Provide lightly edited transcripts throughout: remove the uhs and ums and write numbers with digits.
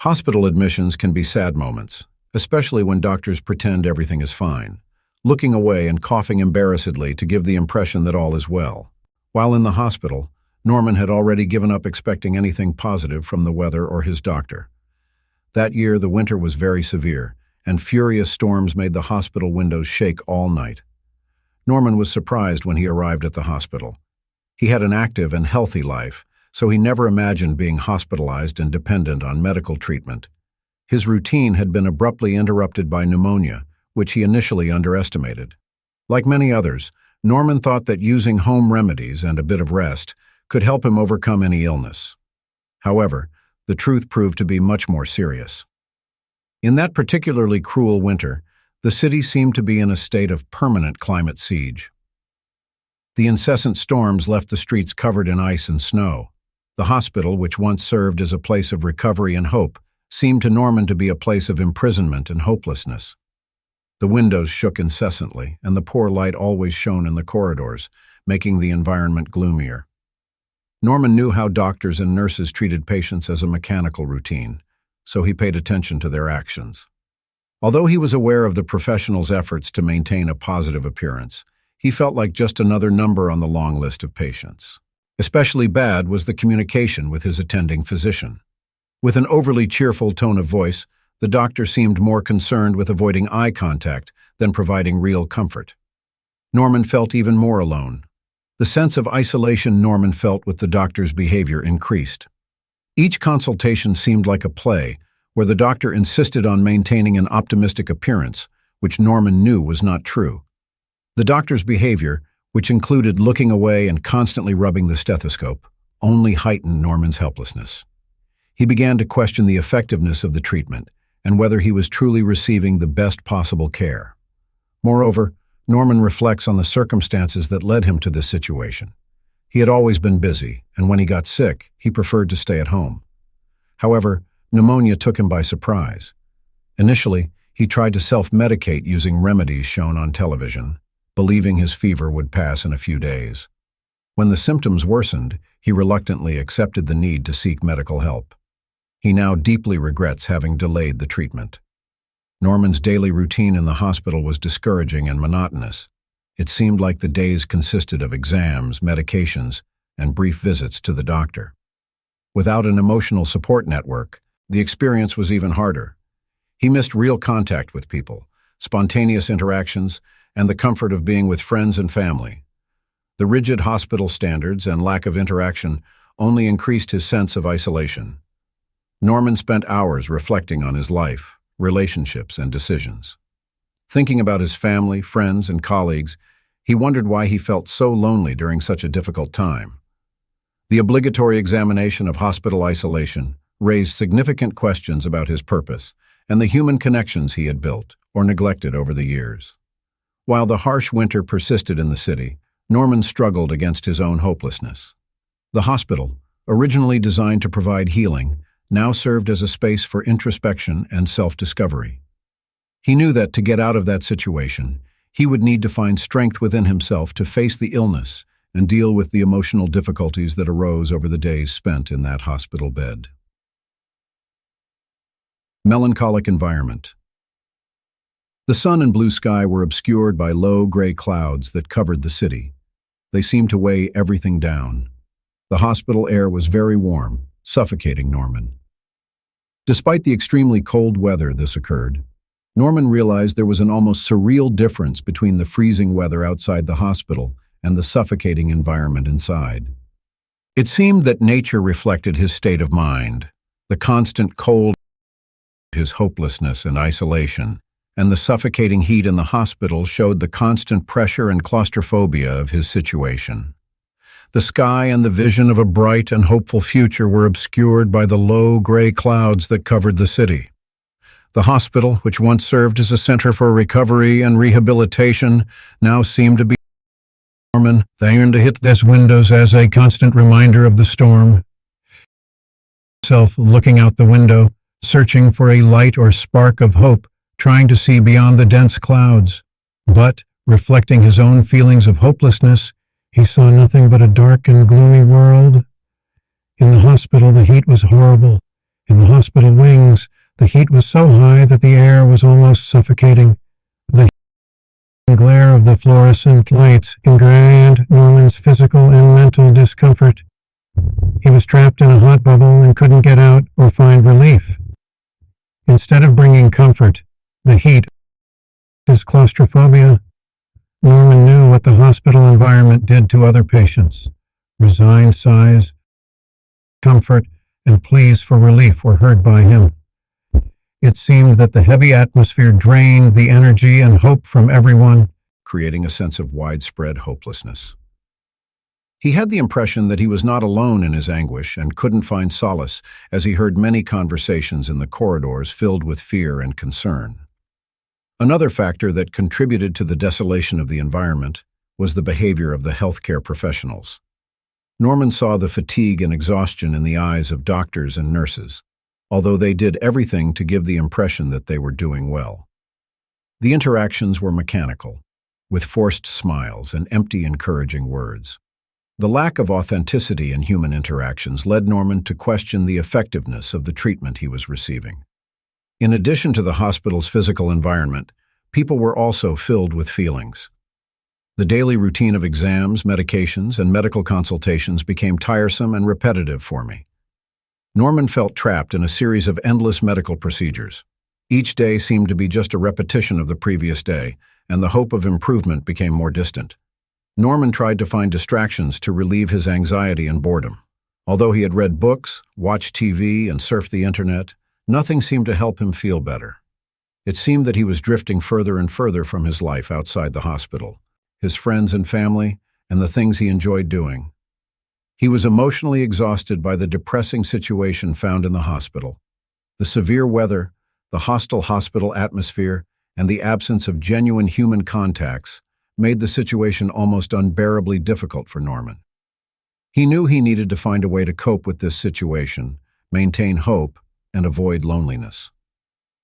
Hospital admissions can be sad moments, especially when doctors pretend everything is fine, looking away and coughing embarrassedly to give the impression that all is well. While in the hospital, Norman had already given up expecting anything positive from the weather or his doctor. That year, the winter was very severe, and furious storms made the hospital windows shake all night. Norman was surprised when he arrived at the hospital. He had an active and healthy life, so he never imagined being hospitalized and dependent on medical treatment. His routine had been abruptly interrupted by pneumonia, which he initially underestimated. Like many others, Norman thought that using home remedies and a bit of rest could help him overcome any illness. However, the truth proved to be much more serious. In that particularly cruel winter, the city seemed to be in a state of permanent climate siege. The incessant storms left the streets covered in ice and snow. The hospital, which once served as a place of recovery and hope, seemed to Norman to be a place of imprisonment and hopelessness. The windows shook incessantly, and the poor light always shone in the corridors, making the environment gloomier. Norman knew how doctors and nurses treated patients as a mechanical routine, so he paid attention to their actions. Although he was aware of the professionals' efforts to maintain a positive appearance, he felt like just another number on the long list of patients. Especially bad was the communication with his attending physician. With an overly cheerful tone of voice, the doctor seemed more concerned with avoiding eye contact than providing real comfort. Norman felt even more alone. The sense of isolation Norman felt with the doctor's behavior increased. Each consultation seemed like a play, where the doctor insisted on maintaining an optimistic appearance, which Norman knew was not true. The doctor's behavior, which included looking away and constantly rubbing the stethoscope, only heightened Norman's helplessness. He began to question the effectiveness of the treatment and whether he was truly receiving the best possible care. Moreover, Norman reflects on the circumstances that led him to this situation. He had always been busy, and when he got sick, he preferred to stay at home. However, pneumonia took him by surprise. Initially, he tried to self-medicate using remedies shown on television, believing his fever would pass in a few days. When the symptoms worsened, he reluctantly accepted the need to seek medical help. He now deeply regrets having delayed the treatment. Norman's daily routine in the hospital was discouraging and monotonous. It seemed like the days consisted of exams, medications, and brief visits to the doctor. Without an emotional support network, the experience was even harder. He missed real contact with people, spontaneous interactions, and the comfort of being with friends and family. The rigid hospital standards and lack of interaction only increased his sense of isolation. Norman spent hours reflecting on his life, relationships, and decisions. Thinking about his family, friends, and colleagues, he wondered why he felt so lonely during such a difficult time. The obligatory examination of hospital isolation raised significant questions about his purpose and the human connections he had built or neglected over the years. While the harsh winter persisted in the city, Norman struggled against his own hopelessness. The hospital, originally designed to provide healing, now served as a space for introspection and self-discovery. He knew that to get out of that situation, he would need to find strength within himself to face the illness and deal with the emotional difficulties that arose over the days spent in that hospital bed. Melancholic environment. The sun and blue sky were obscured by low gray clouds that covered the city. They seemed to weigh everything down. The hospital air was very warm, suffocating Norman. Despite the extremely cold weather this occurred, Norman realized there was an almost surreal difference between the freezing weather outside the hospital and the suffocating environment inside. It seemed that nature reflected his state of mind, the constant cold, his hopelessness and isolation, and the suffocating heat in the hospital showed the constant pressure and claustrophobia of his situation. The sky and the vision of a bright and hopeful future were obscured by the low gray clouds that covered the city. The hospital, which once served as a center for recovery and rehabilitation, now seemed to be Norman. They yearned to hit these windows as a constant reminder of the storm. Himself looking out the window, searching for a light or spark of hope, trying to see beyond the dense clouds. But, reflecting his own feelings of hopelessness, he saw nothing but a dark and gloomy world. In the hospital, the heat was horrible. In the hospital wings, The heat was so high that the air was almost suffocating. The glare of the fluorescent lights ingrained Norman's physical and mental discomfort. He was trapped in a hot bubble and couldn't get out or find relief. Instead of bringing comfort, the heat, his claustrophobia. Norman knew what the hospital environment did to other patients. Resigned sighs, comfort, and pleas for relief were heard by him. It seemed that the heavy atmosphere drained the energy and hope from everyone, creating a sense of widespread hopelessness. He had the impression that he was not alone in his anguish and couldn't find solace as he heard many conversations in the corridors filled with fear and concern. Another factor that contributed to the desolation of the environment was the behavior of the healthcare professionals. Norman saw the fatigue and exhaustion in the eyes of doctors and nurses, although they did everything to give the impression that they were doing well. The interactions were mechanical, with forced smiles and empty encouraging words. The lack of authenticity in human interactions led Norman to question the effectiveness of the treatment he was receiving. In addition to the hospital's physical environment, people were also filled with feelings. The daily routine of exams, medications, and medical consultations became tiresome and repetitive for me. Norman felt trapped in a series of endless medical procedures. Each day seemed to be just a repetition of the previous day, and the hope of improvement became more distant. Norman tried to find distractions to relieve his anxiety and boredom. Although he had read books, watched TV, and surfed the internet, nothing seemed to help him feel better. It seemed that he was drifting further and further from his life outside the hospital, his friends and family, and the things he enjoyed doing. He was emotionally exhausted by the depressing situation found in the hospital. The severe weather, the hostile hospital atmosphere, and the absence of genuine human contacts made the situation almost unbearably difficult for Norman. He knew he needed to find a way to cope with this situation, maintain hope, and avoid loneliness.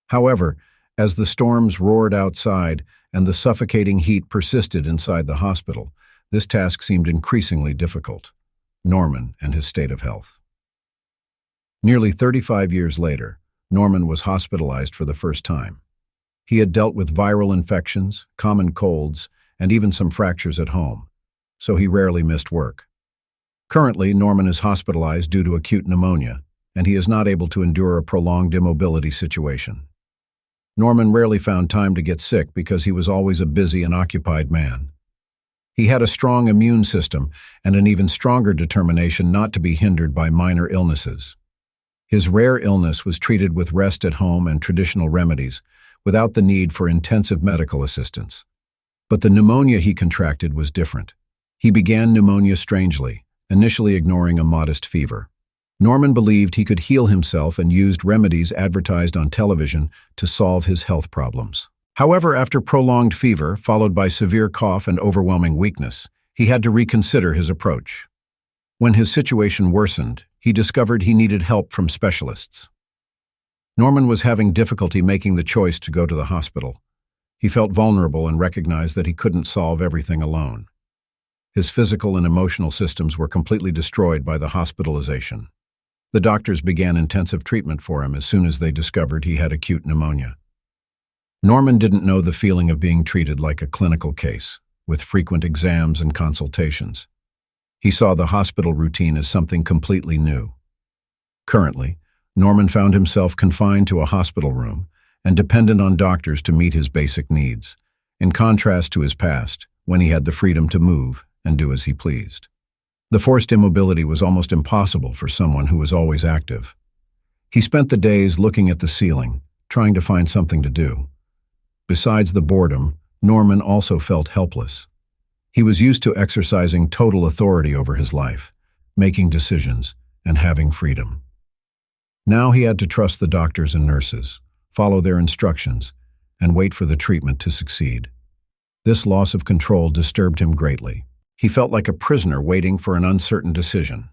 However, as the storms roared outside and the suffocating heat persisted inside the hospital, this task seemed increasingly difficult. Norman and his state of health. Nearly 35 years later, Norman was hospitalized for the first time. He had dealt with viral infections, common colds, and even some fractures at home, so he rarely missed work. Currently, Norman is hospitalized due to acute pneumonia, and he is not able to endure a prolonged immobility situation. Norman rarely found time to get sick because he was always a busy and occupied man. He had a strong immune system and an even stronger determination not to be hindered by minor illnesses. His rare illness was treated with rest at home and traditional remedies, without the need for intensive medical assistance. But the pneumonia he contracted was different. He began pneumonia strangely, initially ignoring a modest fever. Norman believed he could heal himself and used remedies advertised on television to solve his health problems. However, after prolonged fever, followed by severe cough and overwhelming weakness, he had to reconsider his approach. When his situation worsened, he discovered he needed help from specialists. Norman was having difficulty making the choice to go to the hospital. He felt vulnerable and recognized that he couldn't solve everything alone. His physical and emotional systems were completely destroyed by the hospitalization. The doctors began intensive treatment for him as soon as they discovered he had acute pneumonia. Norman didn't know the feeling of being treated like a clinical case, with frequent exams and consultations. He saw the hospital routine as something completely new. Currently, Norman found himself confined to a hospital room and dependent on doctors to meet his basic needs, in contrast to his past, when he had the freedom to move and do as he pleased. The forced immobility was almost impossible for someone who was always active. He spent the days looking at the ceiling, trying to find something to do. Besides the boredom, Norman also felt helpless. He was used to exercising total authority over his life, making decisions, and having freedom. Now he had to trust the doctors and nurses, follow their instructions, and wait for the treatment to succeed. This loss of control disturbed him greatly. He felt like a prisoner waiting for an uncertain decision.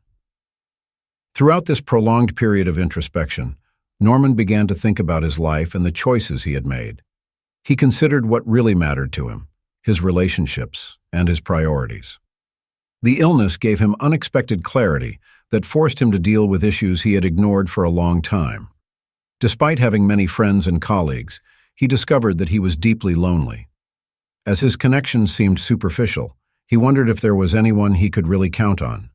Throughout this prolonged period of introspection, Norman began to think about his life and the choices he had made. He considered what really mattered to him, his relationships, and his priorities. The illness gave him unexpected clarity that forced him to deal with issues he had ignored for a long time. Despite having many friends and colleagues, he discovered that he was deeply lonely. As his connections seemed superficial, he wondered if there was anyone he could really count on.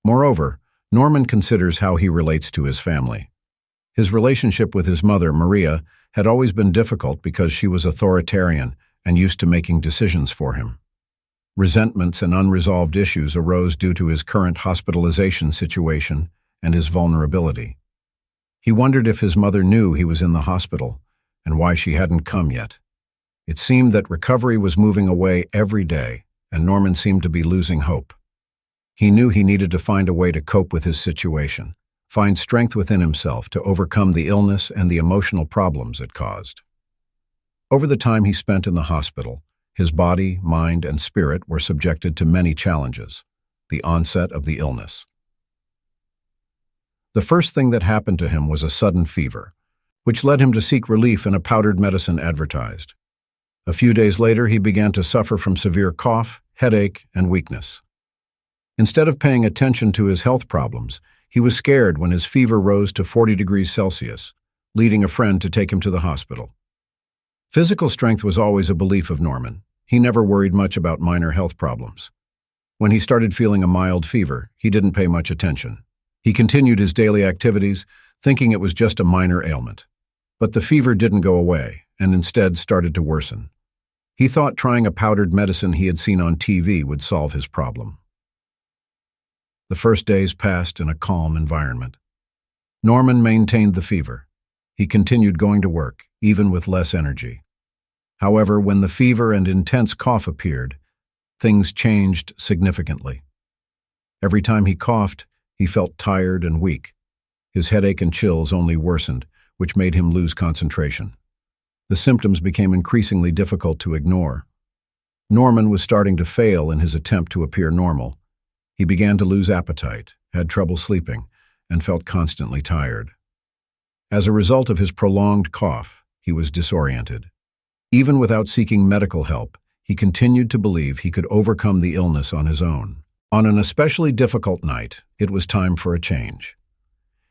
Moreover, Norman considers how he relates to his family. His relationship with his mother, Maria, had always been difficult because she was authoritarian and used to making decisions for him. Resentments and unresolved issues arose due to his current hospitalization situation and his vulnerability. He wondered if his mother knew he was in the hospital and why she hadn't come yet. It seemed that recovery was moving away every day, and Norman seemed to be losing hope. He knew he needed to find a way to cope with his situation, find strength within himself to overcome the illness and the emotional problems it caused. Over the time he spent in the hospital, his body, mind, and spirit were subjected to many challenges. The onset of the illness. The first thing that happened to him was a sudden fever, which led him to seek relief in a powdered medicine advertised. A few days later, he began to suffer from severe cough, headache, and weakness. Instead of paying attention to his health problems, he was scared when his fever rose to 40 degrees Celsius, leading a friend to take him to the hospital. Physical strength was always a belief of Norman. He never worried much about minor health problems. When he started feeling a mild fever, he didn't pay much attention. He continued his daily activities, thinking it was just a minor ailment. But the fever didn't go away, and instead started to worsen. He thought trying a powdered medicine he had seen on TV would solve his problem. The first days passed in a calm environment. Norman maintained the fever. He continued going to work, even with less energy. However, when the fever and intense cough appeared, things changed significantly. Every time he coughed, he felt tired and weak. His headache and chills only worsened, which made him lose concentration. The symptoms became increasingly difficult to ignore. Norman was starting to fail in his attempt to appear normal. He began to lose appetite, had trouble sleeping, and felt constantly tired. As a result of his prolonged cough, he was disoriented. Even without seeking medical help, he continued to believe he could overcome the illness on his own. On an especially difficult night, it was time for a change.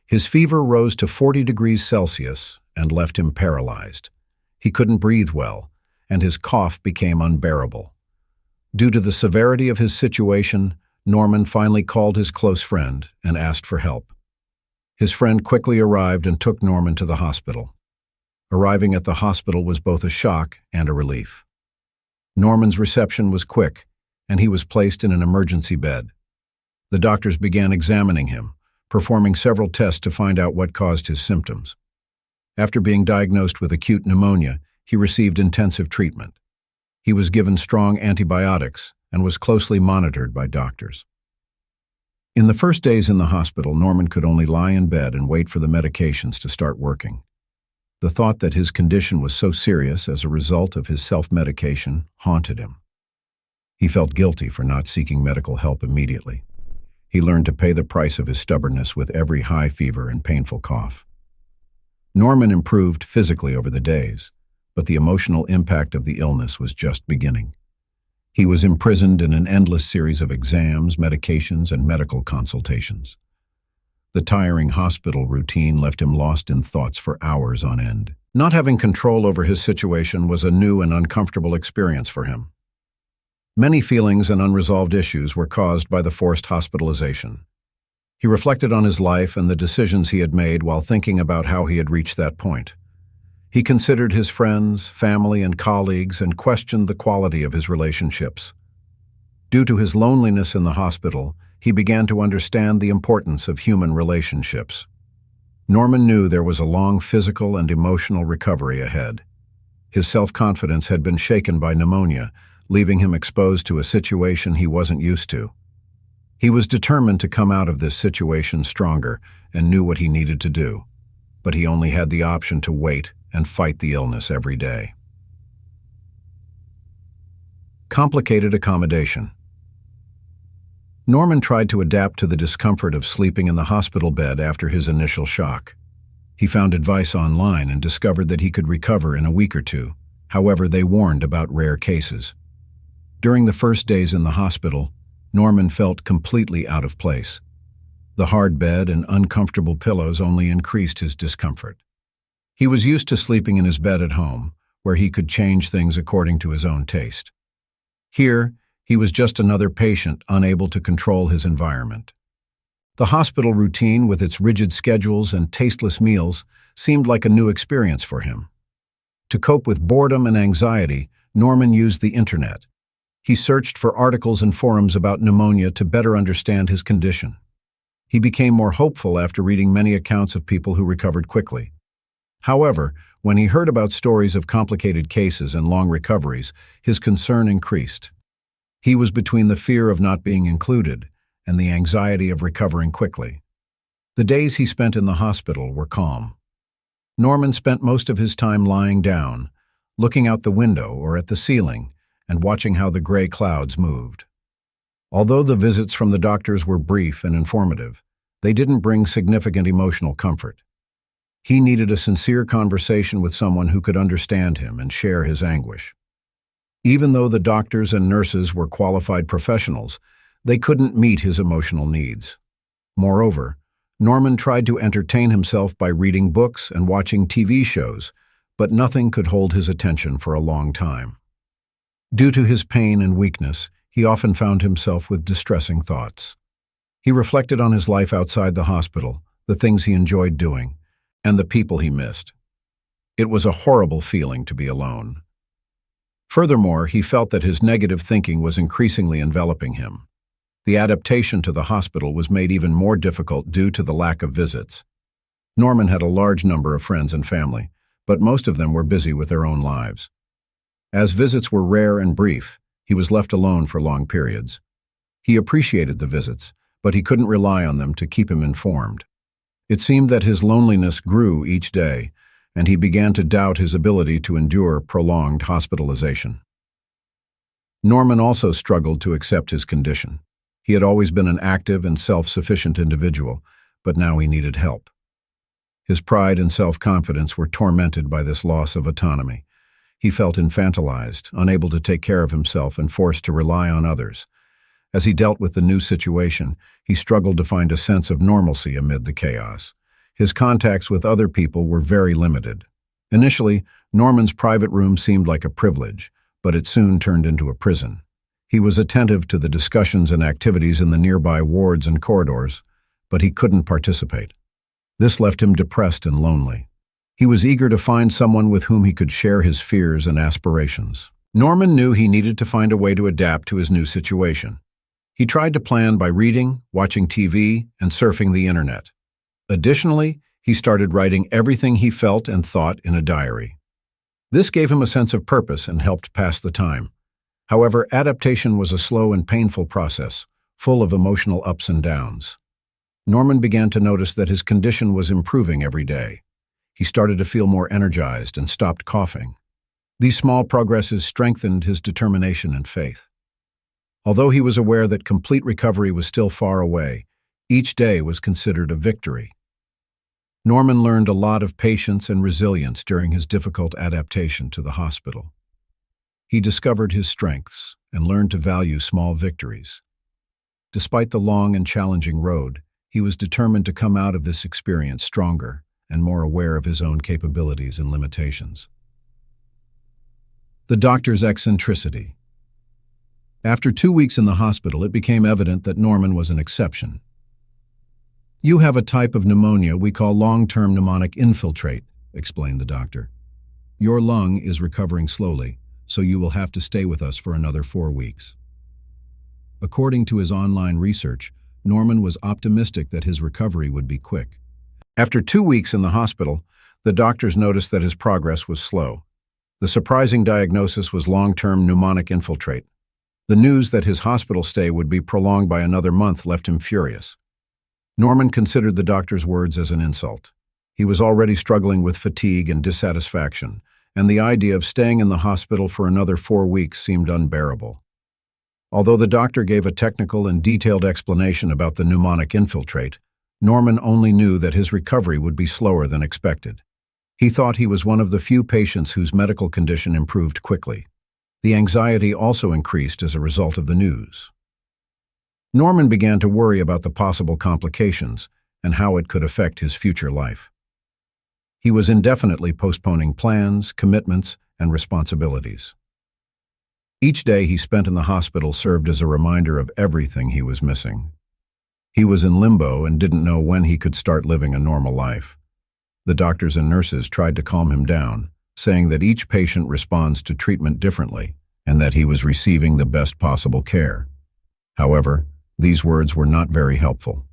His fever rose to 40 degrees Celsius and left him paralyzed. He couldn't breathe well, and his cough became unbearable. Due to the severity of his situation, Norman finally called his close friend and asked for help. His friend quickly arrived and took Norman to the hospital. Arriving at the hospital was both a shock and a relief. Norman's reception was quick, and he was placed in an emergency bed. The doctors began examining him, performing several tests to find out what caused his symptoms. After being diagnosed with acute pneumonia, he received intensive treatment. He was given strong antibiotics and was closely monitored by doctors. In the first days in the hospital, Norman could only lie in bed and wait for the medications to start working. The thought that his condition was so serious as a result of his self-medication haunted him. He felt guilty for not seeking medical help immediately. He learned to pay the price of his stubbornness with every high fever and painful cough. Norman improved physically over the days, but the emotional impact of the illness was just beginning. He was imprisoned in an endless series of exams, medications, and medical consultations. The tiring hospital routine left him lost in thoughts for hours on end. Not having control over his situation was a new and uncomfortable experience for him. Many feelings and unresolved issues were caused by the forced hospitalization. He reflected on his life and the decisions he had made while thinking about how he had reached that point. He considered his friends, family, and colleagues and questioned the quality of his relationships. Due to his loneliness in the hospital, he began to understand the importance of human relationships. Norman knew there was a long physical and emotional recovery ahead. His self-confidence had been shaken by pneumonia, leaving him exposed to a situation he wasn't used to. He was determined to come out of this situation stronger and knew what he needed to do, but he only had the option to wait and fight the illness every day. Complicated accommodation. Norman tried to adapt to the discomfort of sleeping in the hospital bed after his initial shock. He found advice online and discovered that he could recover in a week or two. However, they warned about rare cases. During the first days in the hospital, Norman felt completely out of place. The hard bed and uncomfortable pillows only increased his discomfort. He was used to sleeping in his bed at home, where he could change things according to his own taste. Here, he was just another patient unable to control his environment. The hospital routine, with its rigid schedules and tasteless meals, seemed like a new experience for him. To cope with boredom and anxiety, Norman used the internet. He searched for articles and forums about pneumonia to better understand his condition. He became more hopeful after reading many accounts of people who recovered quickly. However, when he heard about stories of complicated cases and long recoveries, his concern increased. He was between the fear of not being included and the anxiety of recovering quickly. The days he spent in the hospital were calm. Norman spent most of his time lying down, looking out the window or at the ceiling, and watching how the gray clouds moved. Although the visits from the doctors were brief and informative, they didn't bring significant emotional comfort. He needed a sincere conversation with someone who could understand him and share his anguish. Even though the doctors and nurses were qualified professionals, they couldn't meet his emotional needs. Moreover, Norman tried to entertain himself by reading books and watching TV shows, but nothing could hold his attention for a long time. Due to his pain and weakness, he often found himself with distressing thoughts. He reflected on his life outside the hospital, the things he enjoyed doing, and the people he missed. It was a horrible feeling to be alone. Furthermore, he felt that his negative thinking was increasingly enveloping him. The adaptation to the hospital was made even more difficult due to the lack of visits. Norman had a large number of friends and family, but most of them were busy with their own lives. As visits were rare and brief, he was left alone for long periods. He appreciated the visits, but he couldn't rely on them to keep him informed. It seemed that his loneliness grew each day, and he began to doubt his ability to endure prolonged hospitalization. Norman also struggled to accept his condition. He had always been an active and self-sufficient individual, but now he needed help. His pride and self-confidence were tormented by this loss of autonomy. He felt infantilized, unable to take care of himself and forced to rely on others. As he dealt with the new situation, he struggled to find a sense of normalcy amid the chaos. His contacts with other people were very limited. Initially, Norman's private room seemed like a privilege, but it soon turned into a prison. He was attentive to the discussions and activities in the nearby wards and corridors, but he couldn't participate. This left him depressed and lonely. He was eager to find someone with whom he could share his fears and aspirations. Norman knew he needed to find a way to adapt to his new situation. He tried to plan by reading, watching TV, and surfing the internet. Additionally, he started writing everything he felt and thought in a diary. This gave him a sense of purpose and helped pass the time. However, adaptation was a slow and painful process, full of emotional ups and downs. Norman began to notice that his condition was improving every day. He started to feel more energized and stopped coughing. These small progresses strengthened his determination and faith. Although he was aware that complete recovery was still far away, each day was considered a victory. Norman learned a lot of patience and resilience during his difficult adaptation to the hospital. He discovered his strengths and learned to value small victories. Despite the long and challenging road, he was determined to come out of this experience stronger and more aware of his own capabilities and limitations. The doctor's eccentricity. After 2 weeks in the hospital, it became evident that Norman was an exception. "You have a type of pneumonia we call long-term pneumonic infiltrate," explained the doctor. "Your lung is recovering slowly, so you will have to stay with us for another 4 weeks." According to his online research, Norman was optimistic that his recovery would be quick. After 2 weeks in the hospital, the doctors noticed that his progress was slow. The surprising diagnosis was long-term pneumonic infiltrate. The news that his hospital stay would be prolonged by another month left him furious. Norman considered the doctor's words as an insult. He was already struggling with fatigue and dissatisfaction, and the idea of staying in the hospital for another 4 weeks seemed unbearable. Although the doctor gave a technical and detailed explanation about the pneumonic infiltrate, Norman only knew that his recovery would be slower than expected. He thought he was one of the few patients whose medical condition improved quickly. The anxiety also increased as a result of the news. Norman began to worry about the possible complications and how it could affect his future life. He was indefinitely postponing plans, commitments, and responsibilities. Each day he spent in the hospital served as a reminder of everything he was missing. He was in limbo and didn't know when he could start living a normal life. The doctors and nurses tried to calm him down, saying that each patient responds to treatment differently and that he was receiving the best possible care. However, these words were not very helpful.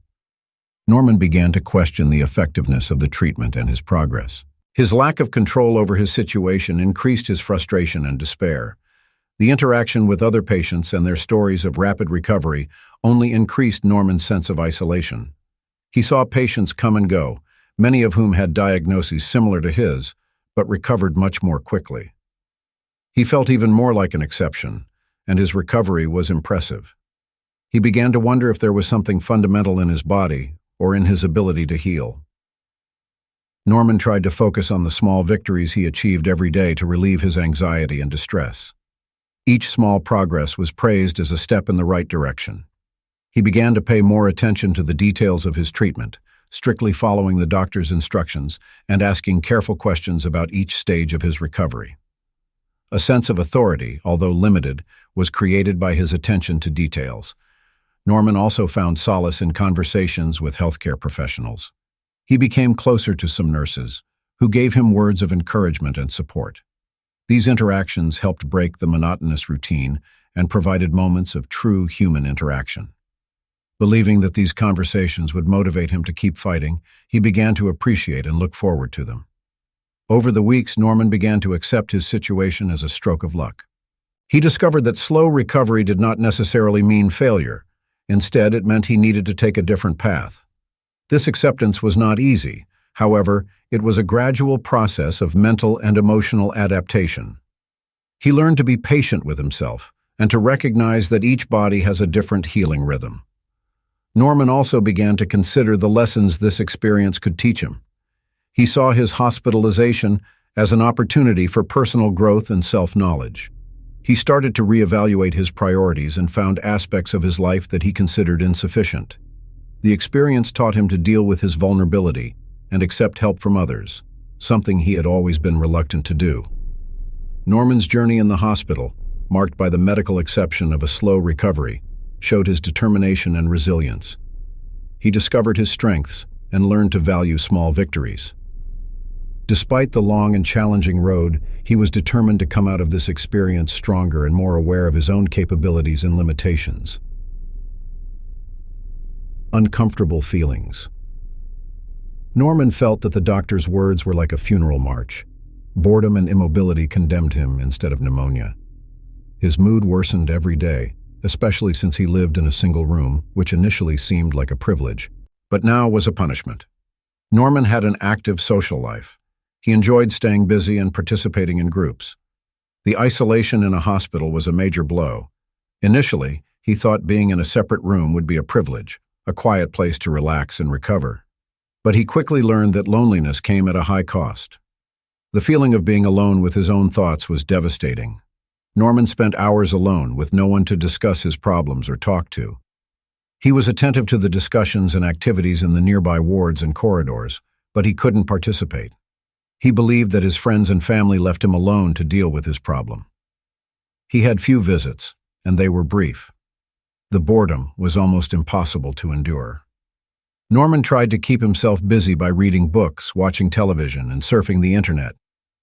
Norman began to question the effectiveness of the treatment and his progress. His lack of control over his situation increased his frustration and despair. The interaction with other patients and their stories of rapid recovery only increased Norman's sense of isolation. He saw patients come and go, many of whom had diagnoses similar to his, but recovered much more quickly. He felt even more like an exception, and his recovery was impressive. He began to wonder if there was something fundamental in his body or in his ability to heal. Norman tried to focus on the small victories he achieved every day to relieve his anxiety and distress. Each small progress was praised as a step in the right direction. He began to pay more attention to the details of his treatment, strictly following the doctor's instructions and asking careful questions about each stage of his recovery. A sense of authority, although limited, was created by his attention to details. Norman also found solace in conversations with healthcare professionals. He became closer to some nurses, who gave him words of encouragement and support. These interactions helped break the monotonous routine and provided moments of true human interaction. Believing that these conversations would motivate him to keep fighting, he began to appreciate and look forward to them. Over the weeks, Norman began to accept his situation as a stroke of luck. He discovered that slow recovery did not necessarily mean failure. Instead, it meant he needed to take a different path. This acceptance was not easy. However, it was a gradual process of mental and emotional adaptation. He learned to be patient with himself and to recognize that each body has a different healing rhythm. Norman also began to consider the lessons this experience could teach him. He saw his hospitalization as an opportunity for personal growth and self-knowledge. He started to reevaluate his priorities and found aspects of his life that he considered insufficient. The experience taught him to deal with his vulnerability and accept help from others, something he had always been reluctant to do. Norman's journey in the hospital, marked by the medical exception of a slow recovery, showed his determination and resilience. He discovered his strengths and learned to value small victories. Despite the long and challenging road, he was determined to come out of this experience stronger and more aware of his own capabilities and limitations. Uncomfortable feelings. Norman felt that the doctor's words were like a funeral march. Boredom and immobility condemned him instead of pneumonia. His mood worsened every day, especially since he lived in a single room, which initially seemed like a privilege, but now was a punishment. Norman had an active social life. He enjoyed staying busy and participating in groups. The isolation in a hospital was a major blow. Initially, he thought being in a separate room would be a privilege, a quiet place to relax and recover. But he quickly learned that loneliness came at a high cost. The feeling of being alone with his own thoughts was devastating. Norman spent hours alone with no one to discuss his problems or talk to. He was attentive to the discussions and activities in the nearby wards and corridors, but he couldn't participate. He believed that his friends and family left him alone to deal with his problem. He had few visits, and they were brief. The boredom was almost impossible to endure. Norman tried to keep himself busy by reading books, watching television, and surfing the internet,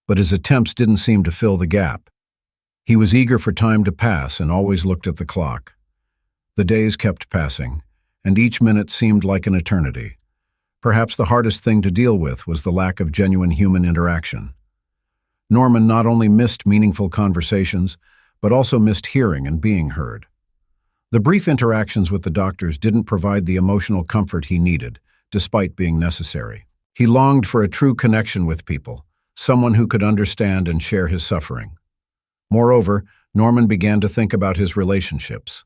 but his attempts didn't seem to fill the gap. He was eager for time to pass and always looked at the clock. The days kept passing, and each minute seemed like an eternity. Perhaps the hardest thing to deal with was the lack of genuine human interaction. Norman not only missed meaningful conversations, but also missed hearing and being heard. The brief interactions with the doctors didn't provide the emotional comfort he needed, despite being necessary. He longed for a true connection with people, someone who could understand and share his suffering. Moreover, Norman began to think about his relationships.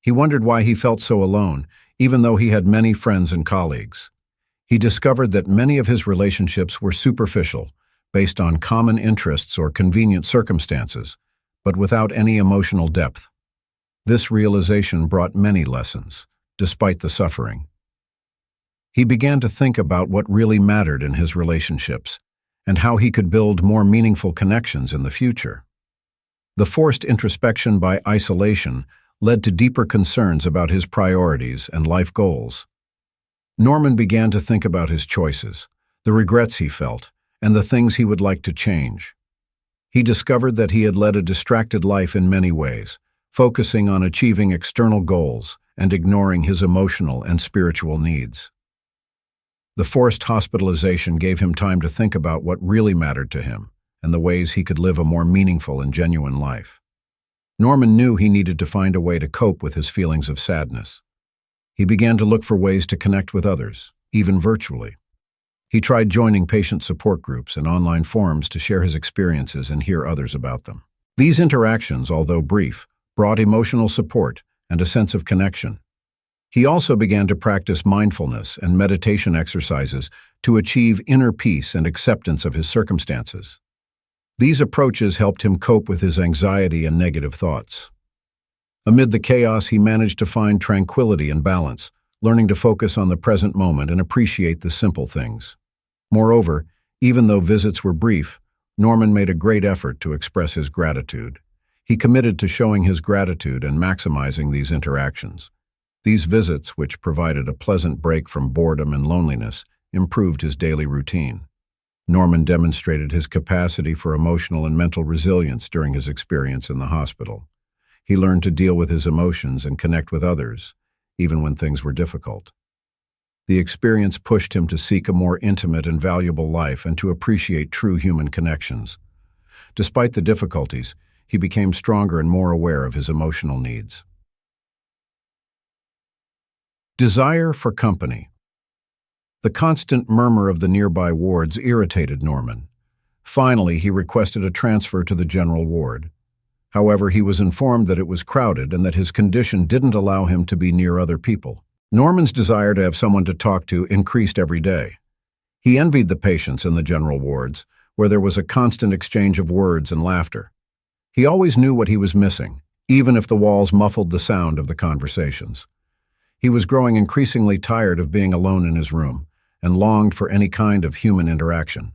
He wondered why he felt so alone, even though he had many friends and colleagues. He discovered that many of his relationships were superficial, based on common interests or convenient circumstances, but without any emotional depth. This realization brought many lessons, despite the suffering. He began to think about what really mattered in his relationships, and how he could build more meaningful connections in the future. The forced introspection by isolation led to deeper concerns about his priorities and life goals. Norman began to think about his choices, the regrets he felt, and the things he would like to change. He discovered that he had led a distracted life in many ways, focusing on achieving external goals and ignoring his emotional and spiritual needs. The forced hospitalization gave him time to think about what really mattered to him and the ways he could live a more meaningful and genuine life. Norman knew he needed to find a way to cope with his feelings of sadness. He began to look for ways to connect with others, even virtually. He tried joining patient support groups and online forums to share his experiences and hear others about them. These interactions, although brief, brought emotional support and a sense of connection. He also began to practice mindfulness and meditation exercises to achieve inner peace and acceptance of his circumstances. These approaches helped him cope with his anxiety and negative thoughts. Amid the chaos, he managed to find tranquility and balance, learning to focus on the present moment and appreciate the simple things. Moreover, even though visits were brief, Norman made a great effort to express his gratitude. He committed to showing his gratitude and maximizing these interactions. These visits, which provided a pleasant break from boredom and loneliness, improved his daily routine. Norman demonstrated his capacity for emotional and mental resilience during his experience in the hospital. He learned to deal with his emotions and connect with others, even when things were difficult. The experience pushed him to seek a more intimate and valuable life and to appreciate true human connections. Despite the difficulties, he became stronger and more aware of his emotional needs. Desire for company. The constant murmur of the nearby wards irritated Norman. Finally, he requested a transfer to the general ward. However, he was informed that it was crowded and that his condition didn't allow him to be near other people. Norman's desire to have someone to talk to increased every day. He envied the patients in the general wards, where there was a constant exchange of words and laughter. He always knew what he was missing, even if the walls muffled the sound of the conversations. He was growing increasingly tired of being alone in his room and longed for any kind of human interaction.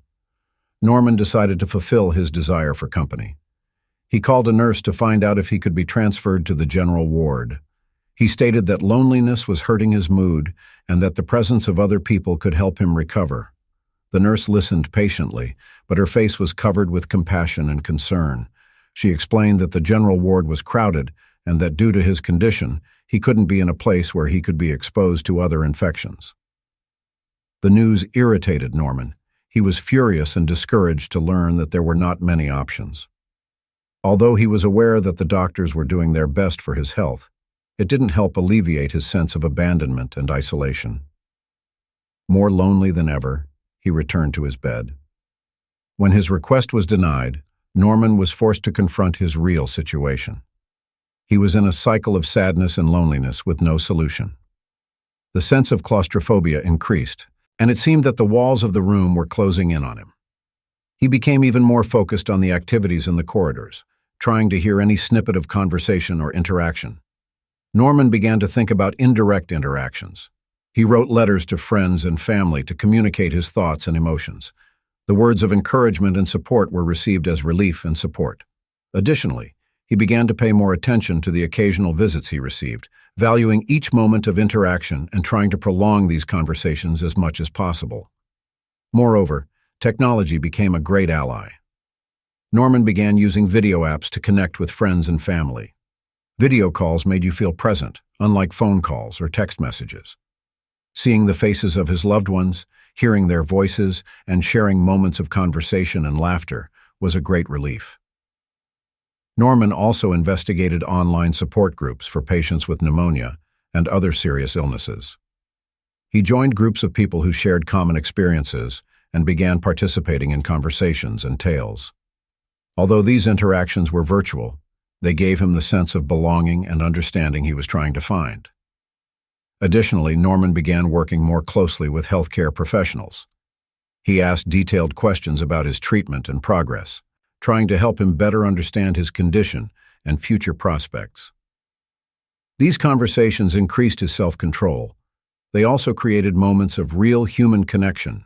Norman decided to fulfill his desire for company. He called a nurse to find out if he could be transferred to the general ward. He stated that loneliness was hurting his mood and that the presence of other people could help him recover. The nurse listened patiently, but her face was covered with compassion and concern. She explained that the general ward was crowded and that due to his condition, he couldn't be in a place where he could be exposed to other infections. The news irritated Norman. He was furious and discouraged to learn that there were not many options. Although he was aware that the doctors were doing their best for his health, it didn't help alleviate his sense of abandonment and isolation. More lonely than ever, he returned to his bed. When his request was denied, Norman was forced to confront his real situation. He was in a cycle of sadness and loneliness with no solution. The sense of claustrophobia increased, and it seemed that the walls of the room were closing in on him. He became even more focused on the activities in the corridors, trying to hear any snippet of conversation or interaction. Norman began to think about indirect interactions. He wrote letters to friends and family to communicate his thoughts and emotions. The words of encouragement and support were received as relief and support. Additionally, he began to pay more attention to the occasional visits he received, valuing each moment of interaction and trying to prolong these conversations as much as possible. Moreover, technology became a great ally. Norman began using video apps to connect with friends and family. Video calls made you feel present, unlike phone calls or text messages. Seeing the faces of his loved ones, hearing their voices, and sharing moments of conversation and laughter was a great relief. Norman also investigated online support groups for patients with pneumonia and other serious illnesses. He joined groups of people who shared common experiences and began participating in conversations and tales. Although these interactions were virtual, they gave him the sense of belonging and understanding he was trying to find. Additionally, Norman began working more closely with healthcare professionals. He asked detailed questions about his treatment and progress, trying to help him better understand his condition and future prospects. These conversations increased his self-control. They also created moments of real human connection.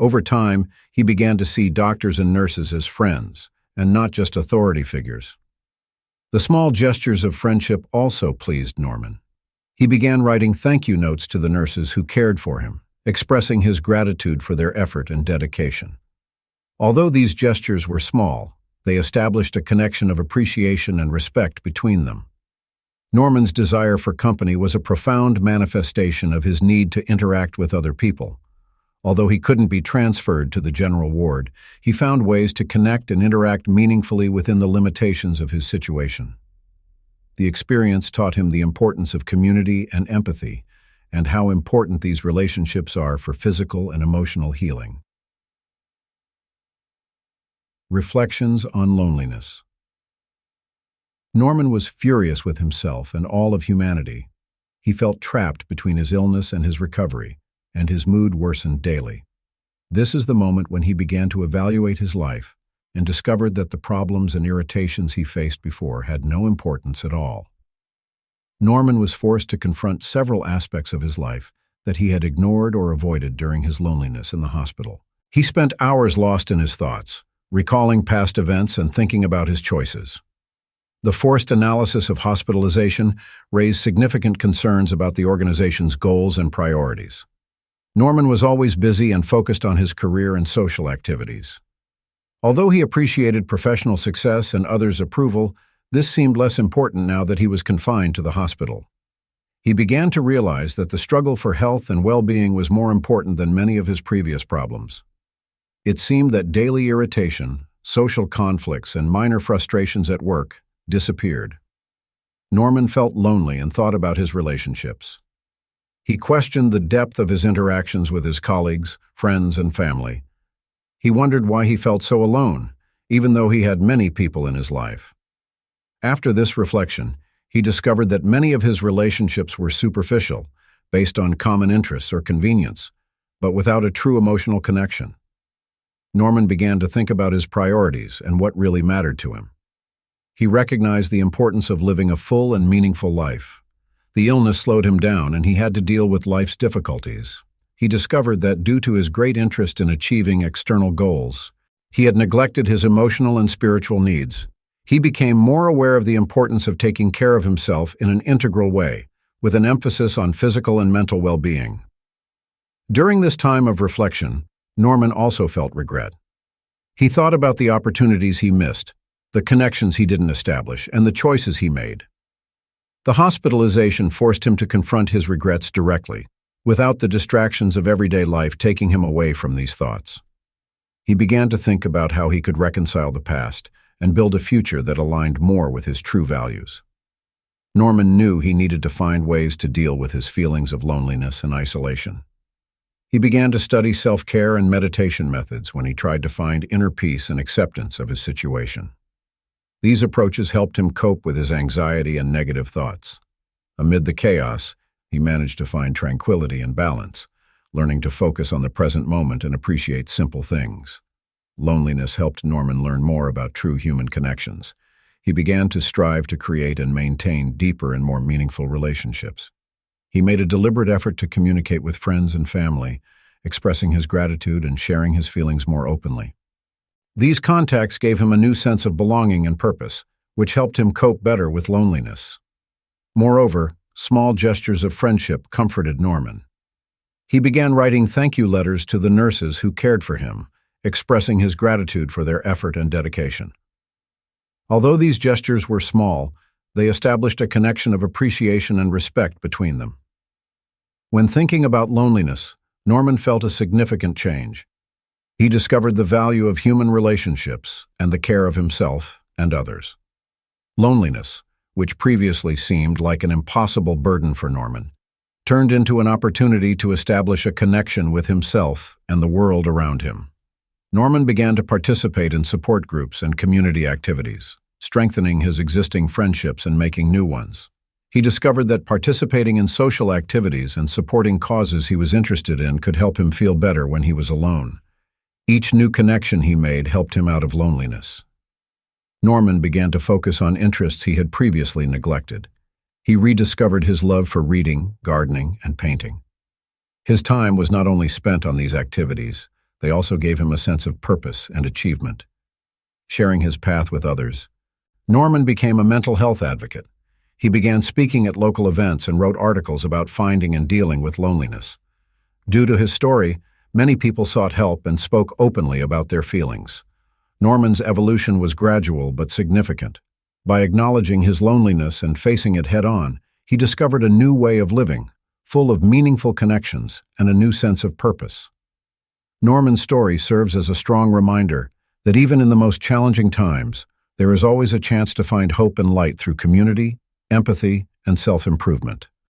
Over time, he began to see doctors and nurses as friends, and not just authority figures. The small gestures of friendship also pleased Norman. He began writing thank you notes to the nurses who cared for him, expressing his gratitude for their effort and dedication. Although these gestures were small, they established a connection of appreciation and respect between them. Norman's desire for company was a profound manifestation of his need to interact with other people. Although he couldn't be transferred to the general ward, he found ways to connect and interact meaningfully within the limitations of his situation. The experience taught him the importance of community and empathy, and how important these relationships are for physical and emotional healing. Reflections on loneliness. Norman was furious with himself and all of humanity. He felt trapped between his illness and his recovery, and his mood worsened daily. This is the moment when he began to evaluate his life and discovered that the problems and irritations he faced before had no importance at all. Norman was forced to confront several aspects of his life that he had ignored or avoided during his loneliness in the hospital. He spent hours lost in his thoughts, recalling past events and thinking about his choices. The forced analysis of hospitalization raised significant concerns about the organization's goals and priorities. Norman was always busy and focused on his career and social activities. Although he appreciated professional success and others' approval, this seemed less important now that he was confined to the hospital. He began to realize that the struggle for health and well-being was more important than many of his previous problems. It seemed that daily irritation, social conflicts, and minor frustrations at work disappeared. Norman felt lonely and thought about his relationships. He questioned the depth of his interactions with his colleagues, friends, and family. He wondered why he felt so alone, even though he had many people in his life. After this reflection, he discovered that many of his relationships were superficial, based on common interests or convenience, but without a true emotional connection. Norman began to think about his priorities and what really mattered to him. He recognized the importance of living a full and meaningful life. The illness slowed him down, and he had to deal with life's difficulties. He discovered that due to his great interest in achieving external goals, he had neglected his emotional and spiritual needs. He became more aware of the importance of taking care of himself in an integral way, with an emphasis on physical and mental well-being. During this time of reflection, Norman also felt regret. He thought about the opportunities he missed, the connections he didn't establish, and the choices he made. The hospitalization forced him to confront his regrets directly, without the distractions of everyday life taking him away from these thoughts. He began to think about how he could reconcile the past and build a future that aligned more with his true values. Norman knew he needed to find ways to deal with his feelings of loneliness and isolation. He began to study self-care and meditation methods when he tried to find inner peace and acceptance of his situation. These approaches helped him cope with his anxiety and negative thoughts. Amid the chaos, he managed to find tranquility and balance, learning to focus on the present moment and appreciate simple things. Loneliness helped Norman learn more about true human connections. He began to strive to create and maintain deeper and more meaningful relationships. He made a deliberate effort to communicate with friends and family, expressing his gratitude and sharing his feelings more openly. These contacts gave him a new sense of belonging and purpose, which helped him cope better with loneliness. Moreover, small gestures of friendship comforted Norman. He began writing thank you letters to the nurses who cared for him, expressing his gratitude for their effort and dedication. Although these gestures were small, they established a connection of appreciation and respect between them. When thinking about loneliness, Norman felt a significant change. He discovered the value of human relationships and the care of himself and others. Loneliness, which previously seemed like an impossible burden for Norman, turned into an opportunity to establish a connection with himself and the world around him. Norman began to participate in support groups and community activities, strengthening his existing friendships and making new ones. He discovered that participating in social activities and supporting causes he was interested in could help him feel better when he was alone. Each new connection he made helped him out of loneliness. Norman began to focus on interests he had previously neglected. He rediscovered his love for reading, gardening, and painting. His time was not only spent on these activities, They also gave him a sense of purpose and achievement. Sharing his path with others, Norman became a mental health advocate. He began speaking at local events and wrote articles about finding and dealing with loneliness. Due to his story, many people sought help and spoke openly about their feelings. Norman's evolution was gradual but significant. By acknowledging his loneliness and facing it head-on, he discovered a new way of living, full of meaningful connections and a new sense of purpose. Norman's story serves as a strong reminder that even in the most challenging times, there is always a chance to find hope and light through community, empathy, and self-improvement.